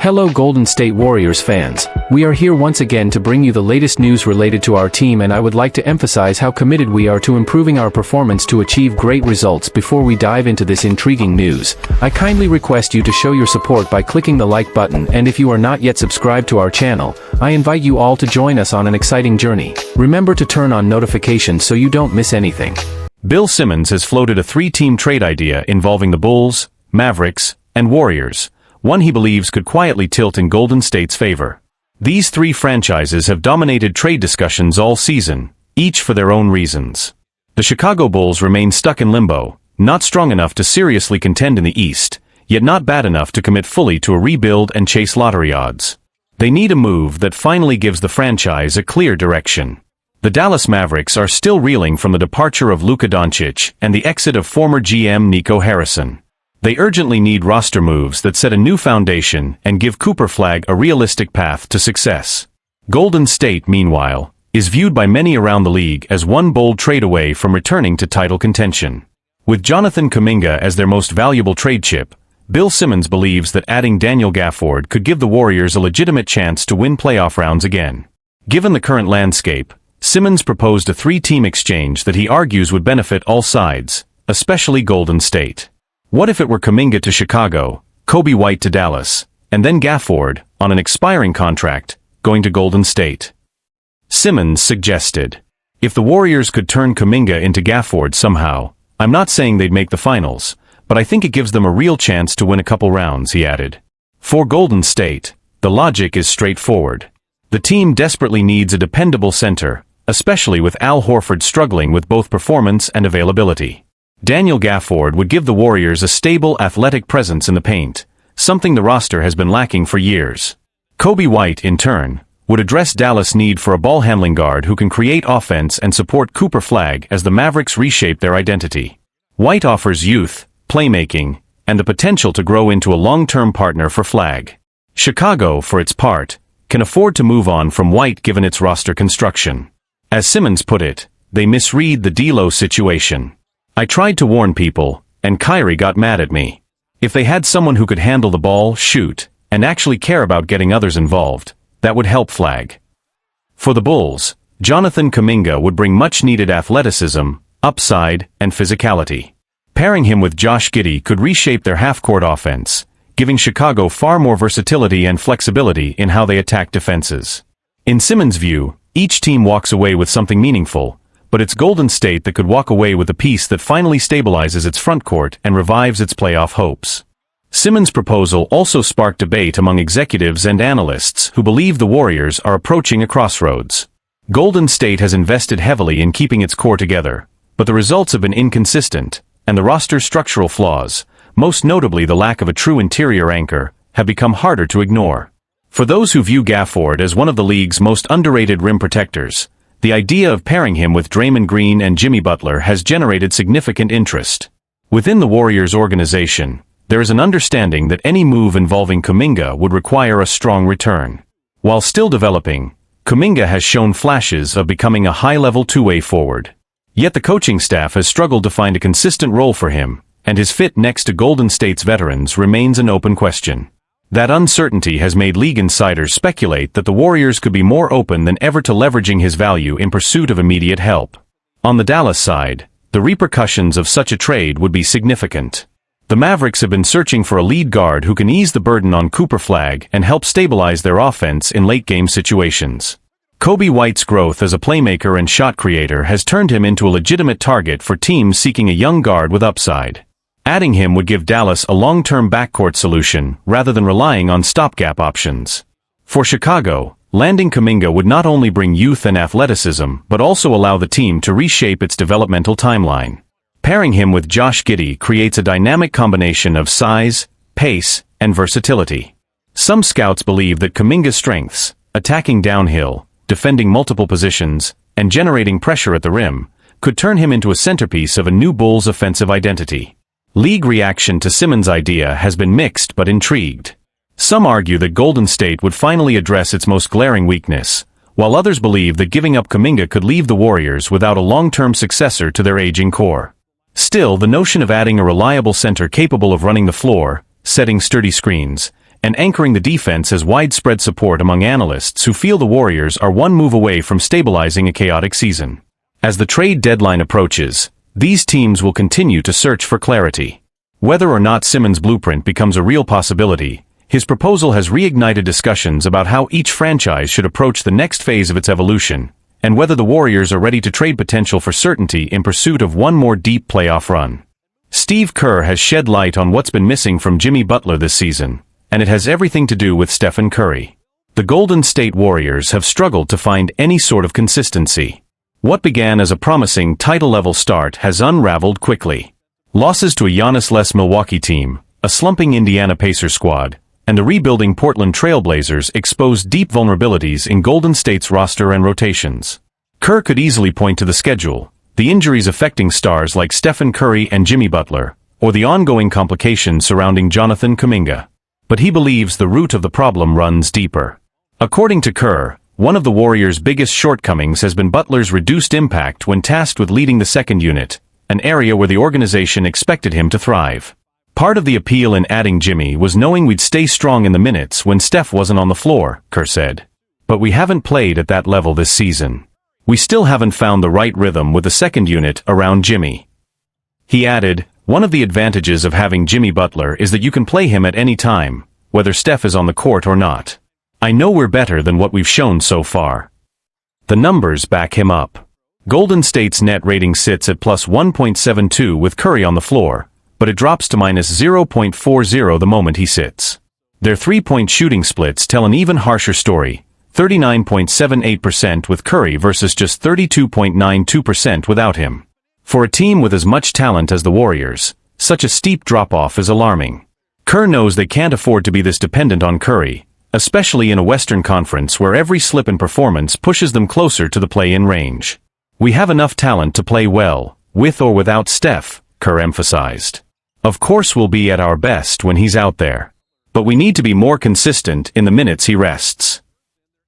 Hello Golden State Warriors fans. We are here once again to bring you the latest news related to our team, and I would like to emphasize how committed we are to improving our performance to achieve great results. Before we dive into this intriguing news, I kindly request you to show your support by clicking the like button, and if you are not yet subscribed to our channel, I invite you all to join us on an exciting journey. Remember to turn on notifications so you don't miss anything. Bill Simmons has floated a three-team trade idea involving the Bulls, Mavericks, and Warriors, one he believes could quietly tilt in Golden State's favor. These three franchises have dominated trade discussions all season, each for their own reasons. The Chicago Bulls remain stuck in limbo, not strong enough to seriously contend in the East, yet not bad enough to commit fully to a rebuild and chase lottery odds. They need a move that finally gives the franchise a clear direction. The Dallas Mavericks are still reeling from the departure of Luka Doncic and the exit of former GM Nico Harrison. They urgently need roster moves that set a new foundation and give Cooper Flagg a realistic path to success. Golden State, meanwhile, is viewed by many around the league as one bold trade away from returning to title contention. With Jonathan Kuminga as their most valuable trade chip, Bill Simmons believes that adding Daniel Gafford could give the Warriors a legitimate chance to win playoff rounds again. Given the current landscape, Simmons proposed a three-team exchange that he argues would benefit all sides, especially Golden State. What if it were Kuminga to Chicago, Coby White to Dallas, and then Gafford, on an expiring contract, going to Golden State? Simmons suggested, if the Warriors could turn Kuminga into Gafford somehow, I'm not saying they'd make the finals, but I think it gives them a real chance to win a couple rounds, he added. For Golden State, the logic is straightforward. The team desperately needs a dependable center, especially with Al Horford struggling with both performance and availability. Daniel Gafford would give the Warriors a stable athletic presence in the paint, something the roster has been lacking for years. Coby White, in turn, would address Dallas' need for a ball-handling guard who can create offense and support Cooper Flagg as the Mavericks reshape their identity. White offers youth, playmaking, and the potential to grow into a long-term partner for Flagg. Chicago, for its part, can afford to move on from White given its roster construction. As Simmons put it, they misread the D'Lo situation. I tried to warn people, and Kyrie got mad at me. If they had someone who could handle the ball, shoot, and actually care about getting others involved, that would help Flagg. For the Bulls, Jonathan Kuminga would bring much-needed athleticism, upside, and physicality. Pairing him with Josh Giddey could reshape their half-court offense, giving Chicago far more versatility and flexibility in how they attack defenses. In Simmons' view, each team walks away with something meaningful, but it's Golden State that could walk away with a piece that finally stabilizes its frontcourt and revives its playoff hopes. Simmons' proposal also sparked debate among executives and analysts who believe the Warriors are approaching a crossroads. Golden State has invested heavily in keeping its core together, but the results have been inconsistent, and the roster's structural flaws, most notably the lack of a true interior anchor, have become harder to ignore. For those who view Gafford as one of the league's most underrated rim protectors, the idea of pairing him with Draymond Green and Jimmy Butler has generated significant interest. Within the Warriors organization, there is an understanding that any move involving Kuminga would require a strong return. While still developing, Kuminga has shown flashes of becoming a high-level two-way forward. Yet the coaching staff has struggled to find a consistent role for him, and his fit next to Golden State's veterans remains an open question. That uncertainty has made league insiders speculate that the Warriors could be more open than ever to leveraging his value in pursuit of immediate help. On the Dallas side, the repercussions of such a trade would be significant. The Mavericks have been searching for a lead guard who can ease the burden on Cooper Flagg and help stabilize their offense in late-game situations. Coby White's growth as a playmaker and shot creator has turned him into a legitimate target for teams seeking a young guard with upside. Adding him would give Dallas a long-term backcourt solution rather than relying on stopgap options. For Chicago, landing Kuminga would not only bring youth and athleticism but also allow the team to reshape its developmental timeline. Pairing him with Josh Giddey creates a dynamic combination of size, pace, and versatility. Some scouts believe that Kuminga's strengths, attacking downhill, defending multiple positions, and generating pressure at the rim, could turn him into a centerpiece of a new Bulls offensive identity. League reaction to Simmons' idea has been mixed but intrigued. Some argue that Golden State would finally address its most glaring weakness, while others believe that giving up Kuminga could leave the Warriors without a long-term successor to their aging core. Still, the notion of adding a reliable center capable of running the floor, setting sturdy screens, and anchoring the defense has widespread support among analysts who feel the Warriors are one move away from stabilizing a chaotic season. As the trade deadline approaches, these teams will continue to search for clarity. Whether or not Simmons' blueprint becomes a real possibility, his proposal has reignited discussions about how each franchise should approach the next phase of its evolution, and whether the Warriors are ready to trade potential for certainty in pursuit of one more deep playoff run. Steve Kerr has shed light on what's been missing from Jimmy Butler this season, and it has everything to do with Stephen Curry. The Golden State Warriors have struggled to find any sort of consistency. What began as a promising title-level start has unraveled quickly. Losses to a Giannis-less Milwaukee team, a slumping Indiana Pacers squad, and the rebuilding Portland Trail Blazers exposed deep vulnerabilities in Golden State's roster and rotations. Kerr could easily point to the schedule, the injuries affecting stars like Stephen Curry and Jimmy Butler, or the ongoing complications surrounding Jonathan Kuminga. But he believes the root of the problem runs deeper. According to Kerr, one of the Warriors' biggest shortcomings has been Butler's reduced impact when tasked with leading the second unit, an area where the organization expected him to thrive. Part of the appeal in adding Jimmy was knowing we'd stay strong in the minutes when Steph wasn't on the floor, Kerr said. But we haven't played at that level this season. We still haven't found the right rhythm with the second unit around Jimmy. He added, one of the advantages of having Jimmy Butler is that you can play him at any time, whether Steph is on the court or not. I know we're better than what we've shown so far. The numbers back him up. Golden State's net rating sits at plus 1.72 with Curry on the floor, but it drops to minus 0.40 the moment he sits. Their three-point shooting splits tell an even harsher story, 39.78% with Curry versus just 32.92% without him. For a team with as much talent as the Warriors, such a steep drop-off is alarming. Kerr knows they can't afford to be this dependent on Curry, especially in a Western Conference where every slip in performance pushes them closer to the play-in range. We have enough talent to play well, with or without Steph, Kerr emphasized. Of course we'll be at our best when he's out there. But we need to be more consistent in the minutes he rests.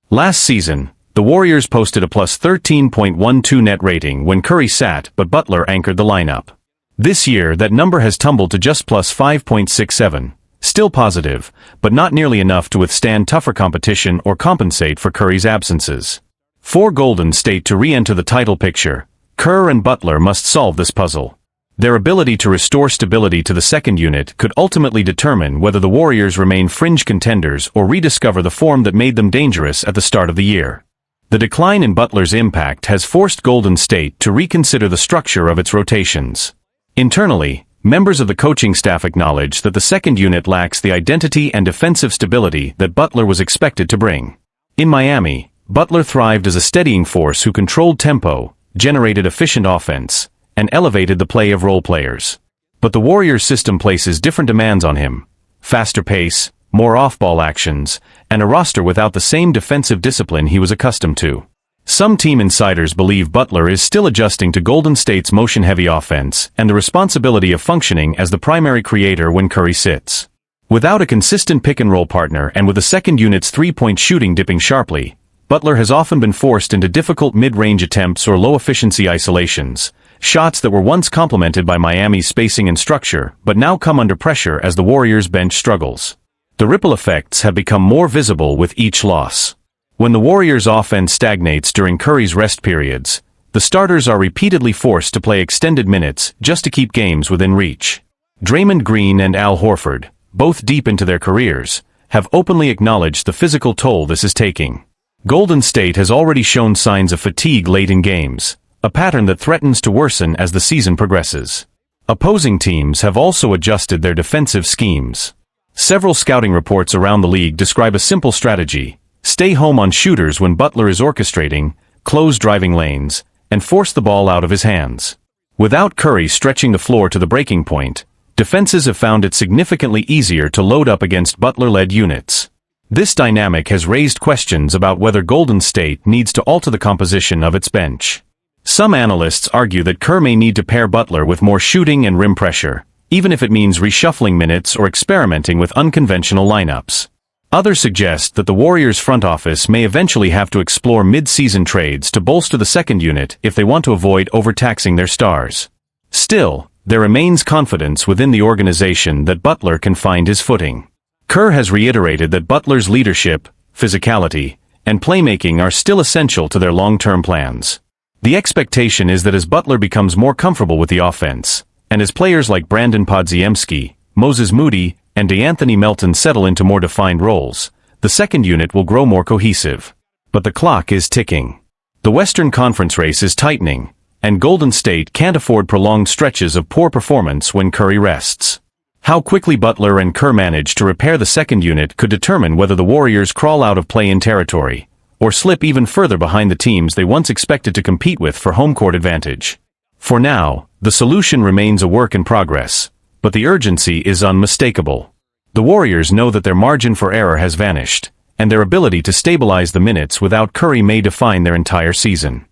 Last season, the Warriors posted a plus 13.12 net rating when Curry sat but Butler anchored the lineup. This year that number has tumbled to just plus 5.67, still positive, but not nearly enough to withstand tougher competition or compensate for Curry's absences. For Golden State to re-enter the title picture, Kerr and Butler must solve this puzzle. Their ability to restore stability to the second unit could ultimately determine whether the Warriors remain fringe contenders or rediscover the form that made them dangerous at the start of the year. The decline in Butler's impact has forced Golden State to reconsider the structure of its rotations. Internally, members of the coaching staff acknowledge that the second unit lacks the identity and defensive stability that Butler was expected to bring. In Miami, Butler thrived as a steadying force who controlled tempo, generated efficient offense, and elevated the play of role players. But the Warriors' system places different demands on him: faster pace, more off-ball actions, and a roster without the same defensive discipline he was accustomed to. Some team insiders believe Butler is still adjusting to Golden State's motion-heavy offense and the responsibility of functioning as the primary creator when Curry sits. Without a consistent pick-and-roll partner and with the second unit's three-point shooting dipping sharply, Butler has often been forced into difficult mid-range attempts or low-efficiency isolations, shots that were once complemented by Miami's spacing and structure but now come under pressure as the Warriors' bench struggles. The ripple effects have become more visible with each loss. When the Warriors' offense stagnates during Curry's rest periods, the starters are repeatedly forced to play extended minutes just to keep games within reach. Draymond Green and Al Horford, both deep into their careers, have openly acknowledged the physical toll this is taking. Golden State has already shown signs of fatigue late in games, a pattern that threatens to worsen as the season progresses. Opposing teams have also adjusted their defensive schemes. Several scouting reports around the league describe a simple strategy: stay home on shooters when Butler is orchestrating, close driving lanes, and force the ball out of his hands. Without Curry stretching the floor to the breaking point, defenses have found it significantly easier to load up against Butler-led units. This dynamic has raised questions about whether Golden State needs to alter the composition of its bench. Some analysts argue that Kerr may need to pair Butler with more shooting and rim pressure, even if it means reshuffling minutes or experimenting with unconventional lineups. Others suggest that the Warriors' front office may eventually have to explore mid-season trades to bolster the second unit if they want to avoid overtaxing their stars. Still, there remains confidence within the organization that Butler can find his footing. Kerr has reiterated that Butler's leadership, physicality, and playmaking are still essential to their long-term plans. The expectation is that as Butler becomes more comfortable with the offense, and as players like Brandon Podziemski, Moses Moody, and DeAnthony Melton settle into more defined roles, the second unit will grow more cohesive. But the clock is ticking. The Western Conference race is tightening, and Golden State can't afford prolonged stretches of poor performance when Curry rests. How quickly Butler and Kerr manage to repair the second unit could determine whether the Warriors crawl out of play-in territory, or slip even further behind the teams they once expected to compete with for home court advantage. For now, the solution remains a work in progress, but the urgency is unmistakable. The Warriors know that their margin for error has vanished, and their ability to stabilize the minutes without Curry may define their entire season.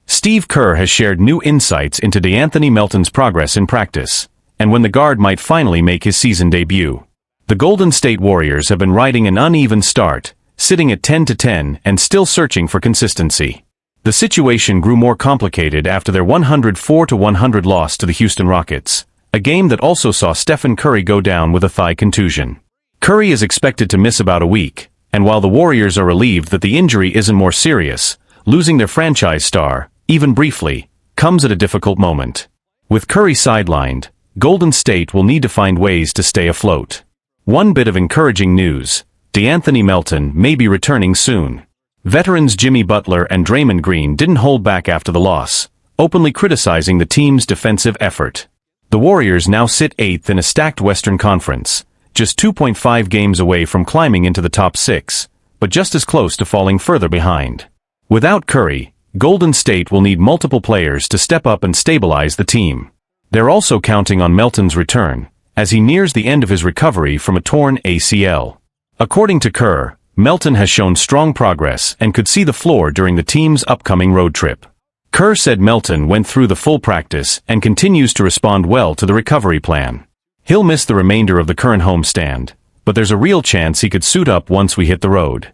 Steve Kerr has shared new insights into DeAnthony Melton's progress in practice, and when the guard might finally make his season debut. The Golden State Warriors have been riding an uneven start, sitting at 10-10 and still searching for consistency. The situation grew more complicated after their 104-100 loss to the Houston Rockets, a game that also saw Stephen Curry go down with a thigh contusion. Curry is expected to miss about a week, and while the Warriors are relieved that the injury isn't more serious, losing their franchise star, even briefly, comes at a difficult moment. With Curry sidelined, Golden State will need to find ways to stay afloat. One bit of encouraging news: DeAnthony Melton may be returning soon. Veterans Jimmy Butler and Draymond Green didn't hold back after the loss, openly criticizing the team's defensive effort. The Warriors now sit 8th in a stacked Western Conference, just 2.5 games away from climbing into the top 6, but just as close to falling further behind. Without Curry, Golden State will need multiple players to step up and stabilize the team. They're also counting on Melton's return, as he nears the end of his recovery from a torn ACL. According to Kerr, Melton has shown strong progress and could see the floor during the team's upcoming road trip. Kerr said Melton went through the full practice and continues to respond well to the recovery plan. He'll miss the remainder of the current homestand, but there's a real chance he could suit up once we hit the road.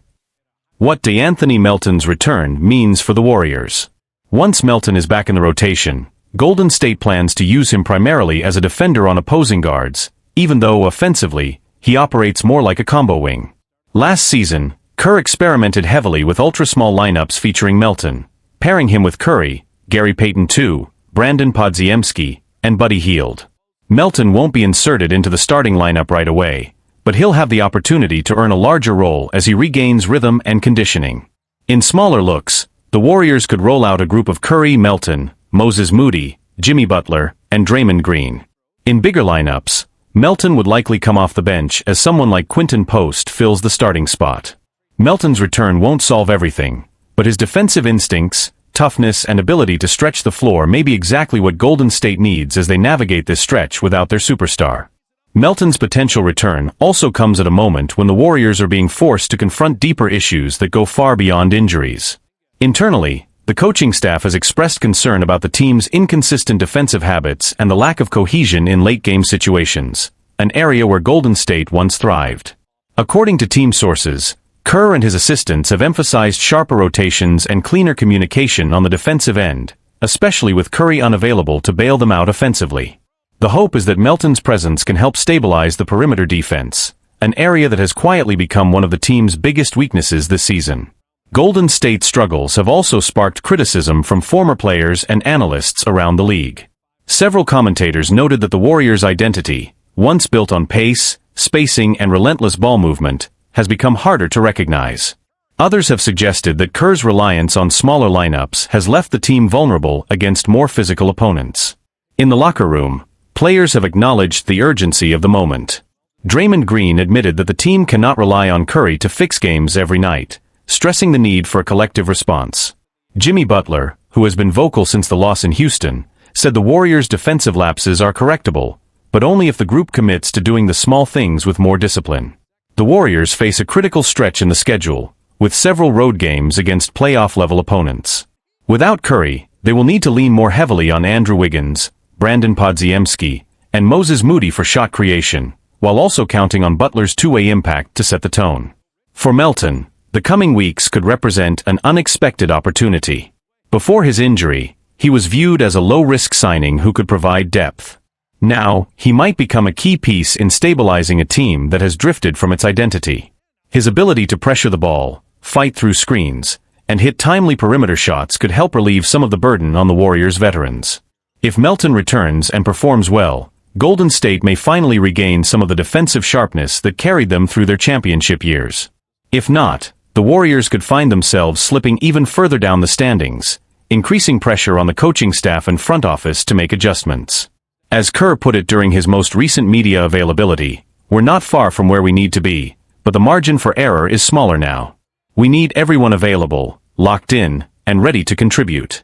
What DeAnthony Melton's return means for the Warriors. Once Melton is back in the rotation, Golden State plans to use him primarily as a defender on opposing guards, even though offensively, he operates more like a combo wing. Last season, Kerr experimented heavily with ultra-small lineups featuring Melton, pairing him with Curry, Gary Payton II, Brandon Podziemski, and Buddy Hield. Melton won't be inserted into the starting lineup right away, but he'll have the opportunity to earn a larger role as he regains rhythm and conditioning. In smaller looks, the Warriors could roll out a group of Curry, Melton, Moses Moody, Jimmy Butler, and Draymond Green. In bigger lineups, Melton would likely come off the bench as someone like Quinton Post fills the starting spot. Melton's return won't solve everything, but his defensive instincts, toughness, and ability to stretch the floor may be exactly what Golden State needs as they navigate this stretch without their superstar. Melton's potential return also comes at a moment when the Warriors are being forced to confront deeper issues that go far beyond injuries. Internally, the coaching staff has expressed concern about the team's inconsistent defensive habits and the lack of cohesion in late-game situations, an area where Golden State once thrived. According to team sources, Kerr and his assistants have emphasized sharper rotations and cleaner communication on the defensive end, especially with Curry unavailable to bail them out offensively. The hope is that Melton's presence can help stabilize the perimeter defense, an area that has quietly become one of the team's biggest weaknesses this season. Golden State's struggles have also sparked criticism from former players and analysts around the league. Several commentators noted that the Warriors' identity, once built on pace, spacing, and relentless ball movement, has become harder to recognize. Others have suggested that Kerr's reliance on smaller lineups has left the team vulnerable against more physical opponents. In the locker room, players have acknowledged the urgency of the moment. Draymond Green admitted that the team cannot rely on Curry to fix games every night, stressing the need for a collective response. Jimmy Butler, who has been vocal since the loss in Houston, said the Warriors' defensive lapses are correctable, but only if the group commits to doing the small things with more discipline. The Warriors face a critical stretch in the schedule, with several road games against playoff-level opponents. Without Curry, they will need to lean more heavily on Andrew Wiggins, Brandon Podziemski, and Moses Moody for shot creation, while also counting on Butler's two-way impact to set the tone. For Melton, the coming weeks could represent an unexpected opportunity. Before his injury, he was viewed as a low-risk signing who could provide depth. Now, he might become a key piece in stabilizing a team that has drifted from its identity. His ability to pressure the ball, fight through screens, and hit timely perimeter shots could help relieve some of the burden on the Warriors' veterans. If Melton returns and performs well, Golden State may finally regain some of the defensive sharpness that carried them through their championship years. If not, the Warriors could find themselves slipping even further down the standings, increasing pressure on the coaching staff and front office to make adjustments. As Kerr put it during his most recent media availability, "We're not far from where we need to be, but the margin for error is smaller now. We need everyone available, locked in, and ready to contribute."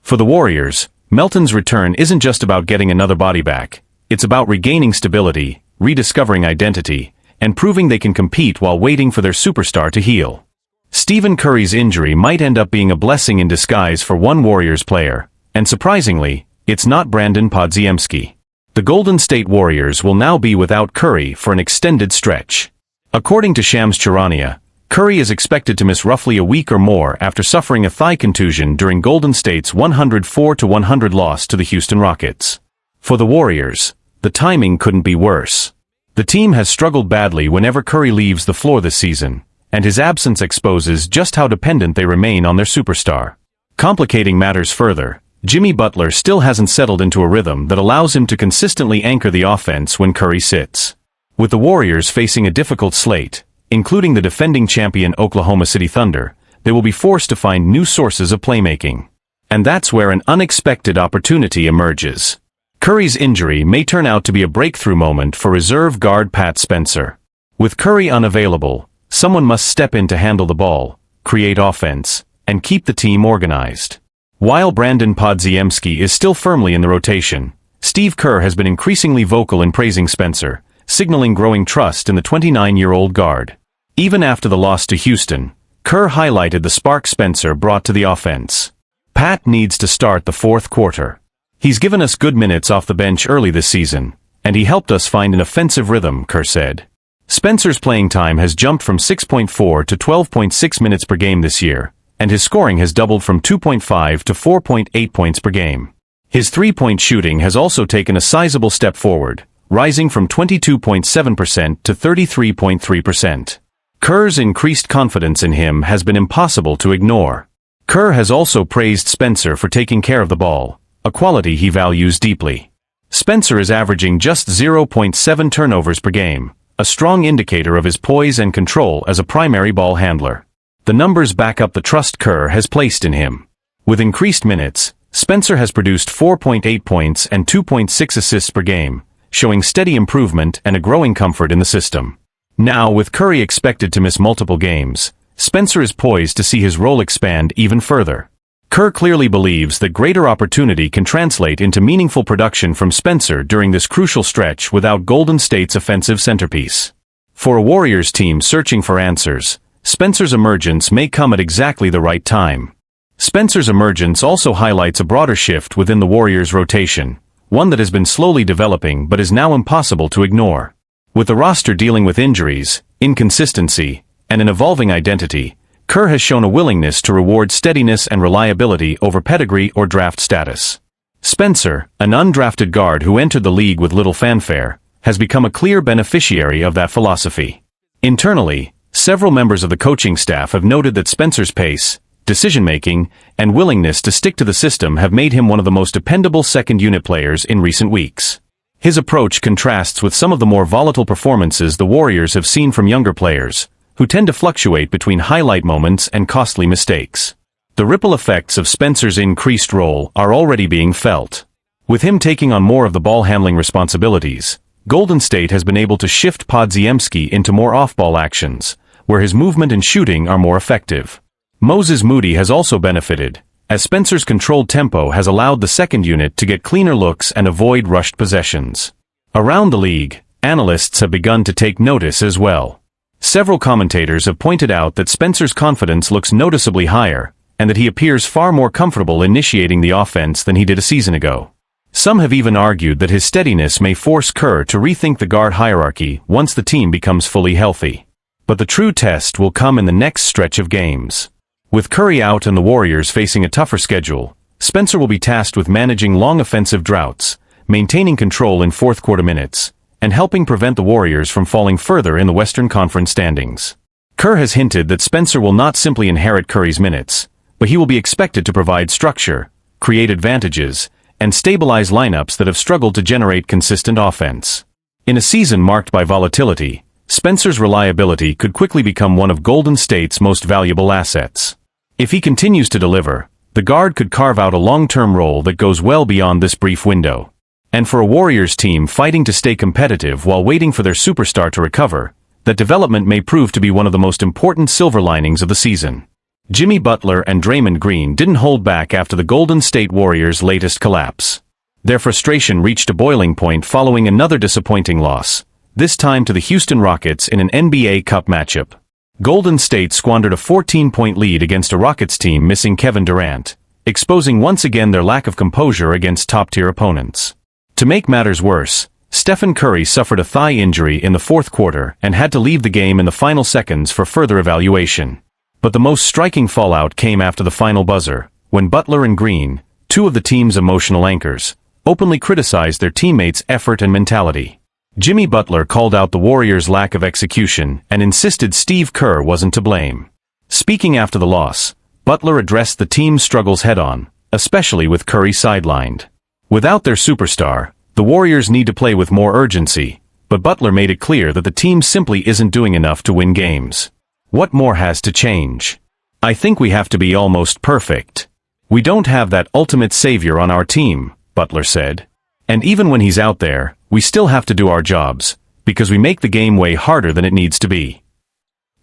For the Warriors, Melton's return isn't just about getting another body back. It's about regaining stability, rediscovering identity, and proving they can compete while waiting for their superstar to heal. Stephen Curry's injury might end up being a blessing in disguise for one Warriors player, and surprisingly, it's not Brandon Podziemski. The Golden State Warriors will now be without Curry for an extended stretch. According to Shams Charania, Curry is expected to miss roughly a week or more after suffering a thigh contusion during Golden State's 104-100 loss to the Houston Rockets. For the Warriors, the timing couldn't be worse. The team has struggled badly whenever Curry leaves the floor this season, and his absence exposes just how dependent they remain on their superstar. Complicating matters further, Jimmy Butler still hasn't settled into a rhythm that allows him to consistently anchor the offense when Curry sits. With the Warriors facing a difficult slate, including the defending champion Oklahoma City Thunder, they will be forced to find new sources of playmaking. And that's where an unexpected opportunity emerges. Curry's injury may turn out to be a breakthrough moment for reserve guard Pat Spencer. With Curry unavailable, someone must step in to handle the ball, create offense, and keep the team organized. While Brandon Podziemski is still firmly in the rotation, Steve Kerr has been increasingly vocal in praising Spencer, signaling growing trust in the 29-year-old guard. Even after the loss to Houston, Kerr highlighted the spark Spencer brought to the offense. "Pat needs to start the fourth quarter. He's given us good minutes off the bench early this season, and he helped us find an offensive rhythm," Kerr said. Spencer's playing time has jumped from 6.4 to 12.6 minutes per game this year, and his scoring has doubled from 2.5 to 4.8 points per game. His three-point shooting has also taken a sizable step forward, rising from 22.7% to 33.3%. Kerr's increased confidence in him has been impossible to ignore. Kerr has also praised Spencer for taking care of the ball, a quality he values deeply. Spencer is averaging just 0.7 turnovers per game, a strong indicator of his poise and control as a primary ball handler. The numbers back up the trust Kerr has placed in him. With increased minutes, Spencer has produced 4.8 points and 2.6 assists per game, showing steady improvement and a growing comfort in the system. Now, with Curry expected to miss multiple games, Spencer is poised to see his role expand even further. Kerr clearly believes that greater opportunity can translate into meaningful production from Spencer during this crucial stretch without Golden State's offensive centerpiece. For a Warriors team searching for answers, Spencer's emergence may come at exactly the right time. Spencer's emergence also highlights a broader shift within the Warriors' rotation, one that has been slowly developing but is now impossible to ignore. With the roster dealing with injuries, inconsistency, and an evolving identity, Kerr has shown a willingness to reward steadiness and reliability over pedigree or draft status. Spencer, an undrafted guard who entered the league with little fanfare, has become a clear beneficiary of that philosophy. Internally, several members of the coaching staff have noted that Spencer's pace, decision-making, and willingness to stick to the system have made him one of the most dependable second-unit players in recent weeks. His approach contrasts with some of the more volatile performances the Warriors have seen from younger players, who tend to fluctuate between highlight moments and costly mistakes. The ripple effects of Spencer's increased role are already being felt. With him taking on more of the ball-handling responsibilities, Golden State has been able to shift Podziemski into more off-ball actions, where his movement and shooting are more effective. Moses Moody has also benefited, as Spencer's controlled tempo has allowed the second unit to get cleaner looks and avoid rushed possessions. Around the league, analysts have begun to take notice as well. Several commentators have pointed out that Spencer's confidence looks noticeably higher, and that he appears far more comfortable initiating the offense than he did a season ago. Some have even argued that his steadiness may force Kerr to rethink the guard hierarchy once the team becomes fully healthy. But the true test will come in the next stretch of games. With Curry out and the Warriors facing a tougher schedule, Spencer will be tasked with managing long offensive droughts, maintaining control in fourth-quarter minutes, and helping prevent the Warriors from falling further in the Western Conference standings. Kerr has hinted that Spencer will not simply inherit Curry's minutes, but he will be expected to provide structure, create advantages, and stabilize lineups that have struggled to generate consistent offense. In a season marked by volatility, Spencer's reliability could quickly become one of Golden State's most valuable assets. If he continues to deliver, the guard could carve out a long-term role that goes well beyond this brief window. And for a Warriors team fighting to stay competitive while waiting for their superstar to recover, that development may prove to be one of the most important silver linings of the season. Jimmy Butler and Draymond Green didn't hold back after the Golden State Warriors' latest collapse. Their frustration reached a boiling point following another disappointing loss, this time to the Houston Rockets in an NBA Cup matchup. Golden State squandered a 14-point lead against a Rockets team missing Kevin Durant, exposing once again their lack of composure against top-tier opponents. To make matters worse, Stephen Curry suffered a thigh injury in the fourth quarter and had to leave the game in the final seconds for further evaluation. But the most striking fallout came after the final buzzer, when Butler and Green, two of the team's emotional anchors, openly criticized their teammates' effort and mentality. Jimmy Butler called out the Warriors' lack of execution and insisted Steve Kerr wasn't to blame. Speaking after the loss, Butler addressed the team's struggles head-on, especially with Curry sidelined. Without their superstar, the Warriors need to play with more urgency, but Butler made it clear that the team simply isn't doing enough to win games. What more has to change? I think we have to be almost perfect. We don't have that ultimate savior on our team, Butler said. And even when he's out there, we still have to do our jobs, because we make the game way harder than it needs to be.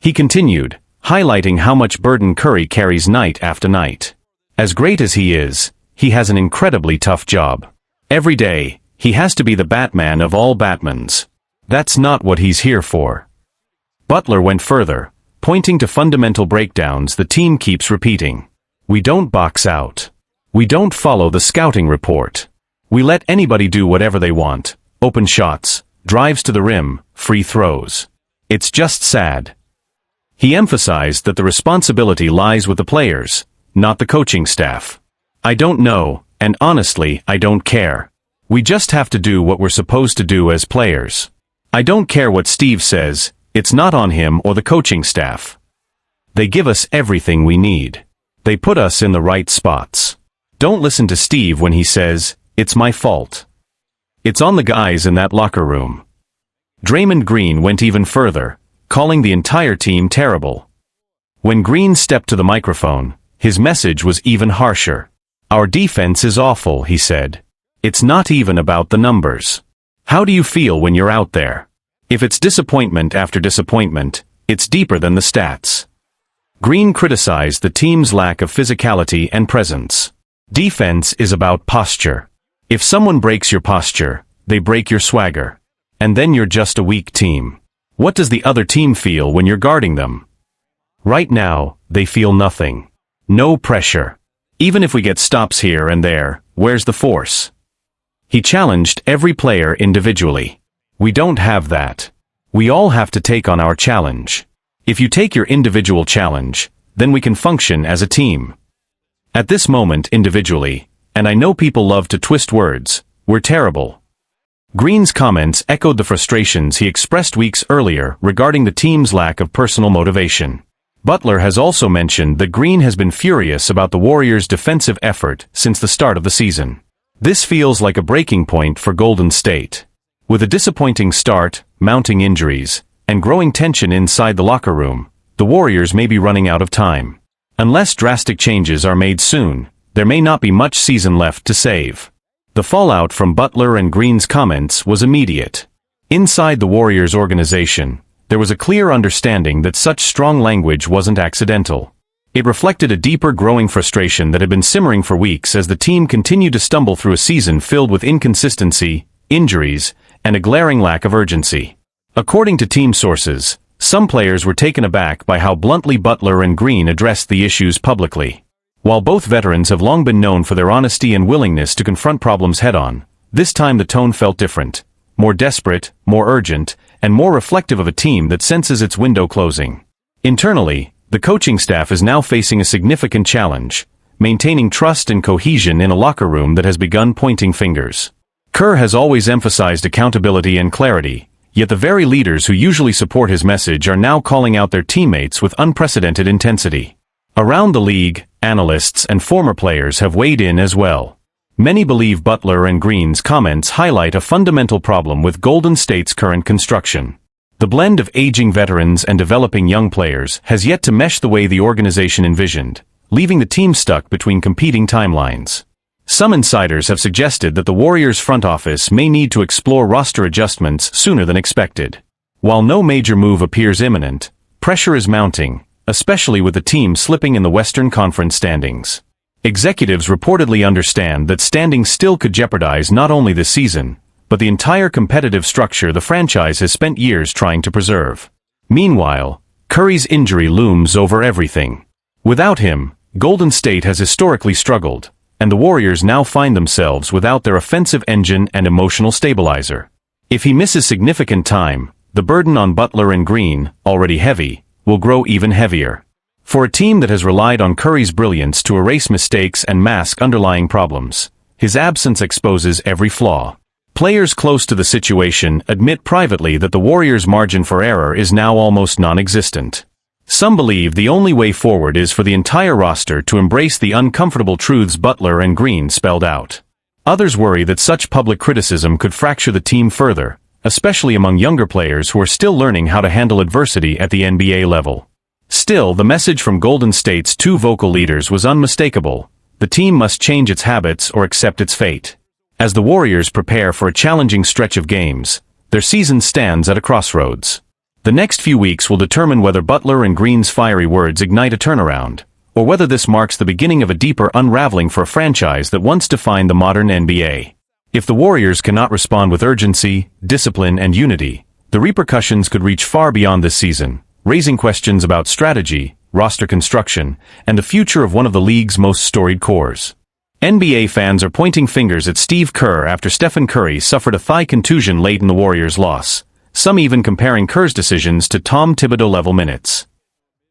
He continued, highlighting how much burden Curry carries night after night. As great as he is, he has an incredibly tough job. Every day, he has to be the Batman of all Batmans. That's not what he's here for. Butler went further, pointing to fundamental breakdowns the team keeps repeating. We don't box out. We don't follow the scouting report. We let anybody do whatever they want, open shots, drives to the rim, free throws. It's just sad. He emphasized that the responsibility lies with the players, not the coaching staff. I don't know, and honestly, I don't care. We just have to do what we're supposed to do as players. I don't care what Steve says, it's not on him or the coaching staff. They give us everything we need. They put us in the right spots. Don't listen to Steve when he says, it's my fault. It's on the guys in that locker room. Draymond Green went even further, calling the entire team terrible. When Green stepped to the microphone, his message was even harsher. Our defense is awful, he said. It's not even about the numbers. How do you feel when you're out there? If it's disappointment after disappointment, it's deeper than the stats. Green criticized the team's lack of physicality and presence. Defense is about posture. If someone breaks your posture, they break your swagger. And then you're just a weak team. What does the other team feel when you're guarding them? Right now, they feel nothing. No pressure. Even if we get stops here and there, where's the force? He challenged every player individually. We don't have that. We all have to take on our challenge. If you take your individual challenge, then we can function as a team. At this moment individually, and I know people love to twist words, we're terrible. Green's comments echoed the frustrations he expressed weeks earlier regarding the team's lack of personal motivation. Butler has also mentioned that Green has been furious about the Warriors' defensive effort since the start of the season. This feels like a breaking point for Golden State. With a disappointing start, mounting injuries, and growing tension inside the locker room, the Warriors may be running out of time. Unless drastic changes are made soon, there may not be much season left to save. The fallout from Butler and Green's comments was immediate. Inside the Warriors organization, there was a clear understanding that such strong language wasn't accidental. It reflected a deeper growing frustration that had been simmering for weeks as the team continued to stumble through a season filled with inconsistency, injuries, and a glaring lack of urgency. According to team sources, some players were taken aback by how bluntly Butler and Green addressed the issues publicly. While both veterans have long been known for their honesty and willingness to confront problems head-on, this time the tone felt different, more desperate, more urgent, and more reflective of a team that senses its window closing. Internally, the coaching staff is now facing a significant challenge, maintaining trust and cohesion in a locker room that has begun pointing fingers. Kerr has always emphasized accountability and clarity, yet the very leaders who usually support his message are now calling out their teammates with unprecedented intensity. Around the league, analysts and former players have weighed in as well. Many believe Butler and Green's comments highlight a fundamental problem with Golden State's current construction. The blend of aging veterans and developing young players has yet to mesh the way the organization envisioned, leaving the team stuck between competing timelines. Some insiders have suggested that the Warriors' front office may need to explore roster adjustments sooner than expected. While no major move appears imminent, pressure is mounting, especially with the team slipping in the Western Conference standings. Executives reportedly understand that standing still could jeopardize not only this season, but the entire competitive structure the franchise has spent years trying to preserve. Meanwhile, Curry's injury looms over everything. Without him, Golden State has historically struggled, and the Warriors now find themselves without their offensive engine and emotional stabilizer. If he misses significant time, the burden on Butler and Green, already heavy, will grow even heavier. For a team that has relied on Curry's brilliance to erase mistakes and mask underlying problems, his absence exposes every flaw. Players close to the situation admit privately that the Warriors' margin for error is now almost non-existent. Some believe the only way forward is for the entire roster to embrace the uncomfortable truths Butler and Green spelled out. Others worry that such public criticism could fracture the team further, especially among younger players who are still learning how to handle adversity at the NBA level. Still, the message from Golden State's two vocal leaders was unmistakable: the team must change its habits or accept its fate. As the Warriors prepare for a challenging stretch of games, their season stands at a crossroads. The next few weeks will determine whether Butler and Green's fiery words ignite a turnaround, or whether this marks the beginning of a deeper unraveling for a franchise that once defined the modern NBA. If the Warriors cannot respond with urgency, discipline, and unity, the repercussions could reach far beyond this season, raising questions about strategy, roster construction, and the future of one of the league's most storied cores. NBA fans are pointing fingers at Steve Kerr after Stephen Curry suffered a thigh contusion late in the Warriors' loss, some even comparing Kerr's decisions to Tom Thibodeau-level minutes.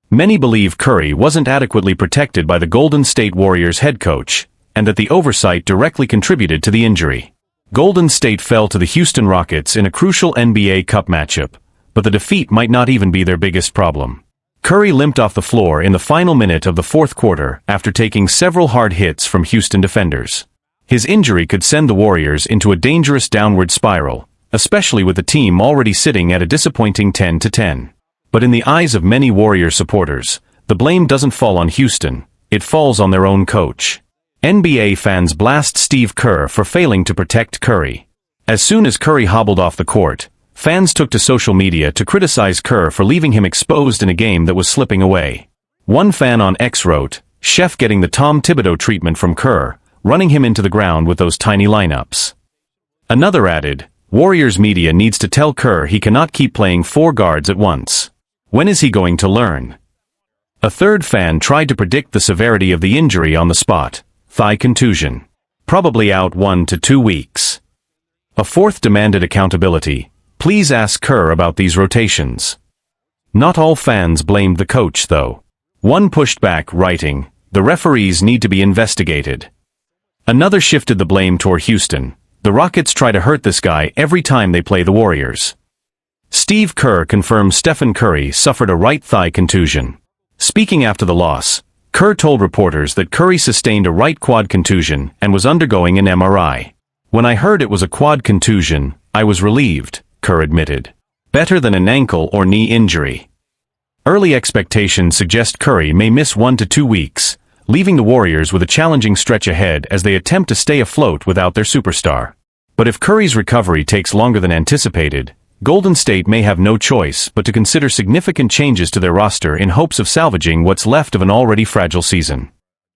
Many believe Curry wasn't adequately protected by the Golden State Warriors head coach, and that the oversight directly contributed to the injury. Golden State fell to the Houston Rockets in a crucial NBA Cup matchup, but the defeat might not even be their biggest problem. Curry limped off the floor in the final minute of the fourth quarter after taking several hard hits from Houston defenders. His injury could send the Warriors into a dangerous downward spiral, especially with the team already sitting at a disappointing 10-10. But in the eyes of many Warriors supporters, the blame doesn't fall on Houston, it falls on their own coach. NBA fans blast Steve Kerr for failing to protect Curry. As soon as Curry hobbled off the court, fans took to social media to criticize Kerr for leaving him exposed in a game that was slipping away. One fan on X wrote, "Chef getting the Tom Thibodeau treatment from Kerr, running him into the ground with those tiny lineups." Another added, "Warriors media needs to tell Kerr he cannot keep playing four guards at once. When is he going to learn?" A third fan tried to predict the severity of the injury on the spot: thigh contusion. Probably out 1 to 2 weeks. A fourth demanded accountability: "Please ask Kerr about these rotations." Not all fans blamed the coach, though. One pushed back, writing, "The referees need to be investigated." Another shifted the blame toward Houston. "The Rockets try to hurt this guy every time they play the Warriors." Steve Kerr confirmed Stephen Curry suffered a right thigh contusion. Speaking after the loss, Kerr told reporters that Curry sustained a right quad contusion and was undergoing an MRI. "When I heard it was a quad contusion, I was relieved," Kerr admitted. "Better than an ankle or knee injury." Early expectations suggest Curry may miss 1 to 2 weeks, leaving the Warriors with a challenging stretch ahead as they attempt to stay afloat without their superstar. But if Curry's recovery takes longer than anticipated, Golden State may have no choice but to consider significant changes to their roster in hopes of salvaging what's left of an already fragile season.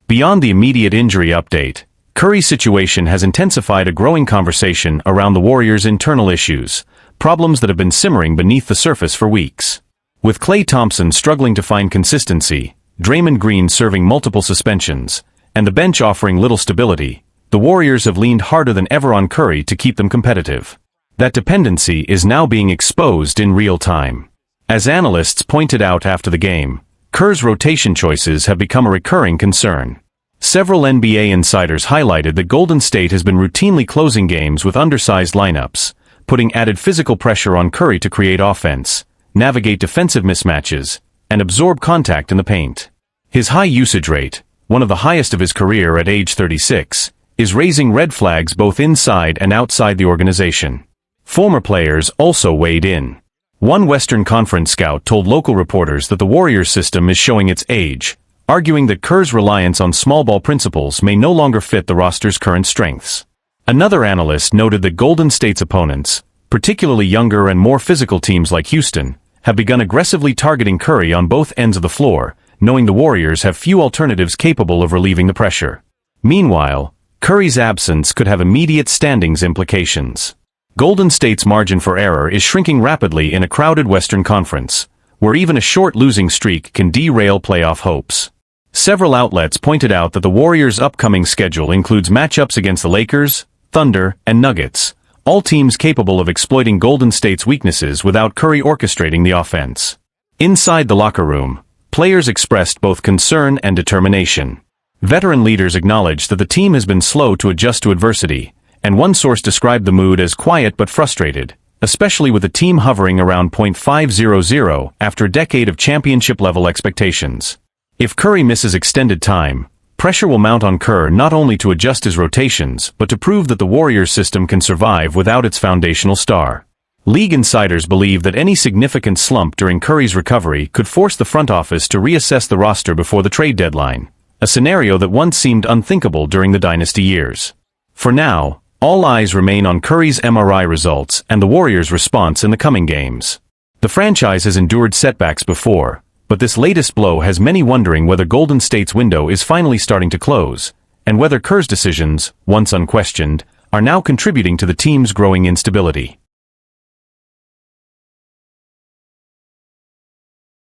Beyond the immediate injury update, Curry's situation has intensified a growing conversation around the Warriors' internal issues, problems that have been simmering beneath the surface for weeks. With Klay Thompson struggling to find consistency, Draymond Green serving multiple suspensions, and the bench offering little stability, the Warriors have leaned harder than ever on Curry to keep them competitive. That dependency is now being exposed in real time. As analysts pointed out after the game, Kerr's rotation choices have become a recurring concern. Several NBA insiders highlighted that Golden State has been routinely closing games with undersized lineups, putting added physical pressure on Curry to create offense, navigate defensive mismatches, and absorb contact in the paint. His high usage rate, one of the highest of his career at age 36, is raising red flags both inside and outside the organization. Former players also weighed in. One Western Conference scout told local reporters that the Warriors system is showing its age, arguing that Kerr's reliance on small ball principles may no longer fit the roster's current strengths. Another analyst noted that Golden State's opponents, particularly younger and more physical teams like Houston, have begun aggressively targeting Curry on both ends of the floor, knowing the Warriors have few alternatives capable of relieving the pressure. Meanwhile, Curry's absence could have immediate standings implications. Golden State's margin for error is shrinking rapidly in a crowded Western Conference, where even a short losing streak can derail playoff hopes. Several outlets pointed out that the Warriors' upcoming schedule includes matchups against the Lakers, Thunder, and Nuggets, all teams capable of exploiting Golden State's weaknesses without Curry orchestrating the offense. Inside the locker room, players expressed both concern and determination. Veteran leaders acknowledged that the team has been slow to adjust to adversity, and one source described the mood as quiet but frustrated, especially with the team hovering around .500 after a decade of championship-level expectations. If Curry misses extended time, pressure will mount on Kerr not only to adjust his rotations but to prove that the Warriors system can survive without its foundational star. League insiders believe that any significant slump during Curry's recovery could force the front office to reassess the roster before the trade deadline, a scenario that once seemed unthinkable during the dynasty years. For now, all eyes remain on Curry's MRI results and the Warriors' response in the coming games. The franchise has endured setbacks before, but this latest blow has many wondering whether Golden State's window is finally starting to close, and whether Kerr's decisions, once unquestioned, are now contributing to the team's growing instability.